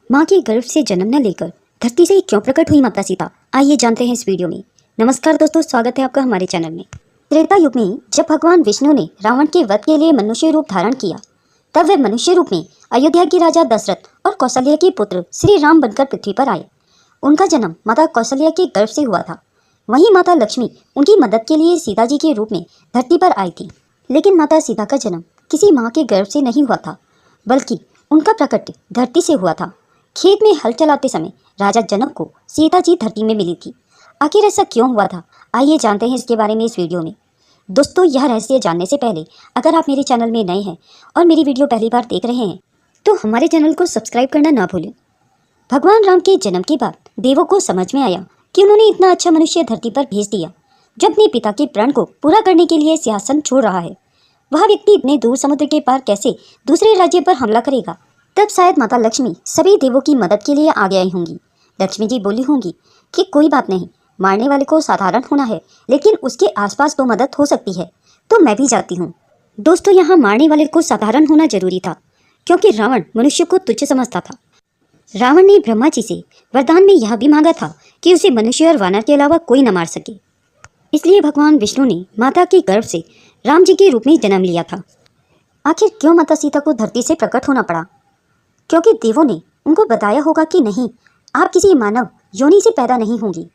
माँ के गर्भ से जन्म न लेकर धरती से क्यों प्रकट हुई माता सीता, आइए जानते हैं इस वीडियो में। नमस्कार दोस्तों, स्वागत है आपका हमारे चैनल में। त्रेता युग में जब भगवान विष्णु ने रावण के वध के लिए मनुष्य रूप धारण किया, तब वे मनुष्य रूप में अयोध्या के राजा दशरथ और कौशल्या के पुत्र श्री राम बनकर पृथ्वी पर आए। उनका जन्म माता कौशल्या के गर्भ से हुआ था। वहीं माता लक्ष्मी उनकी मदद के लिए सीता जी के रूप में धरती पर आई थी। लेकिन माता सीता का जन्म किसी माँ के गर्भ से नहीं हुआ था, बल्कि उनका प्रकट धरती से हुआ था। खेत में हल चलाते समय राजा जनक को सीता जी धरती में मिली थी। आखिर ऐसा क्यों हुआ था, आइए जानते हैं इसके बारे में इस वीडियो में। दोस्तों, यह रहस्य जानने से पहले अगर आप मेरे चैनल में नए हैं और मेरी वीडियो पहली बार देख रहे हैं तो हमारे चैनल को सब्सक्राइब करना ना भूलें। भगवान राम के जन्म के बाद देवों को समझ में आया कि उन्होंने इतना अच्छा मनुष्य धरती पर भेज दिया जो अपने पिता के प्रण को पूरा करने के लिए सिंहासन छोड़ रहा है। वह व्यक्ति इतने दूर समुद्र के पार कैसे दूसरे राज्य पर हमला करेगा। तब शायद माता लक्ष्मी सभी देवों की मदद के लिए आगे आई होंगी। लक्ष्मी जी बोली होंगी कि कोई बात नहीं, मारने वाले को साधारण होना है, लेकिन उसके आसपास तो मदद हो सकती है, तो मैं भी जाती हूँ। दोस्तों, यहाँ मारने वाले को साधारण होना जरूरी था, क्योंकि रावण मनुष्य को तुच्छ समझता था। रावण ने ब्रह्मा जी से वरदान में यह भी मांगा था कि उसे मनुष्य और वानर के अलावा कोई न मार सके। इसलिए भगवान विष्णु ने माता के गर्भ से राम जी के रूप में जन्म लिया था। आखिर क्यों माता सीता को धरती से प्रकट होना पड़ा? क्योंकि देवों ने उनको बताया होगा कि नहीं, आप किसी मानव योनि से पैदा नहीं होंगी।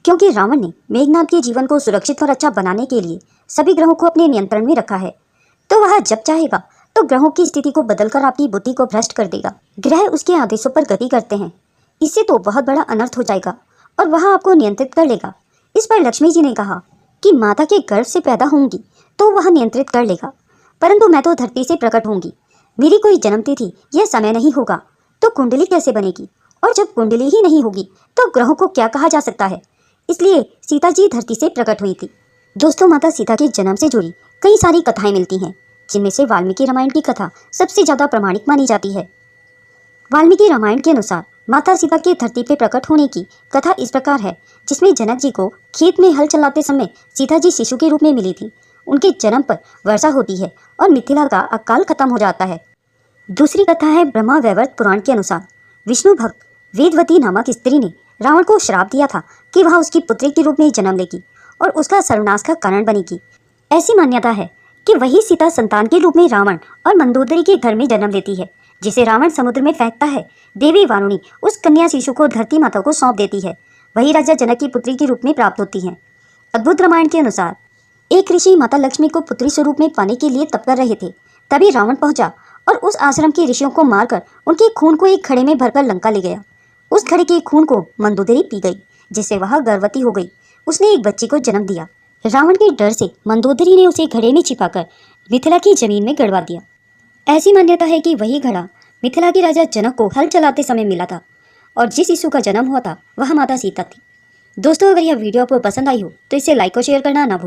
क्योंकि रावण ने मेघनाद के जीवन को सुरक्षित और अच्छा बनाने के लिए सभी ग्रहों को अपने नियंत्रण में रखा है, तो वह जब चाहेगा तो ग्रहों की स्थिति को बदलकर आपकी बुद्धि को भ्रष्ट कर देगा। ग्रह उसके आदेशों पर गति करते हैं, इससे तो बहुत बड़ा अनर्थ हो जाएगा और वह आपको नियंत्रित कर लेगा। इस पर लक्ष्मी जी ने कहा कि माता के गर्भ से पैदा होंगी तो वह नियंत्रित कर लेगा, परंतु मैं तो धरती से प्रकट होंगी। मेरी कोई जन्मतिथि यह समय नहीं होगा तो कुंडली कैसे बनेगी, और जब कुंडली ही नहीं होगी तो ग्रहों को क्या कहा जा सकता है। इसलिए सीता जी धरती से प्रकट हुई थी। दोस्तों, माता सीता के जन्म से जुड़ी कई सारी कथाएं मिलती हैं, जिनमें से वाल्मीकि रामायण की कथा सबसे ज़्यादा प्रामाणिक मानी जाती है। वाल्मीकि रामायण के अनुसार माता सीता के धरती पर प्रकट होने की कथा इस प्रकार है, जिसमें जनक जी को खेत में हल चलाते समय सीता जी शिशु के रूप में मिली थी। उनके जन्म पर वर्षा होती है और मिथिला का अकाल खत्म हो जाता है। दूसरी कथा है ब्रह्मा वैवर्त पुराण के अनुसार विष्णु भक्त वेदवती नामक स्त्री ने रावण को श्राप दिया था कि वह उसकी पुत्री के रूप में जन्म लेगी और उसका सर्वनाश का कारण बनेगी। ऐसी मान्यता है कि वही सीता संतान के रूप में रावण और मंदोदरी के घर में जन्म लेती है, जिसे रावण समुद्र में फेंकता है। देवी वारुणी उस कन्या शिशु को धरती माता को सौंप देती है। वही राजा जनक की पुत्री के रूप में प्राप्त होती है। अद्भुत रामायण के अनुसार एक ऋषि माता लक्ष्मी को पुत्री स्वरूप में पाने के लिए तप कर रहे थे। तभी रावण पहुंचा और उस आश्रम के ऋषियों को मारकर उनके खून को एक घड़े में भरकर लंका ले गया। उस घड़े के खून को मंदोदरी पी गई, जिससे वह गर्भवती हो गई। उसने एक बच्चे को जन्म दिया। रावण के डर से मंदोदरी ने उसे घड़े में छिपाकर मिथिला की जमीन में गड़वा दिया। ऐसी मान्यता है कि वही घड़ा मिथिला के राजा जनक को हल चलाते समय मिला था और जिस शिशु का जन्म हुआ था वह माता सीता थी। दोस्तों, अगर यह वीडियो आपको पसंद आई हो तो इसे लाइक और शेयर करना ना भूलें।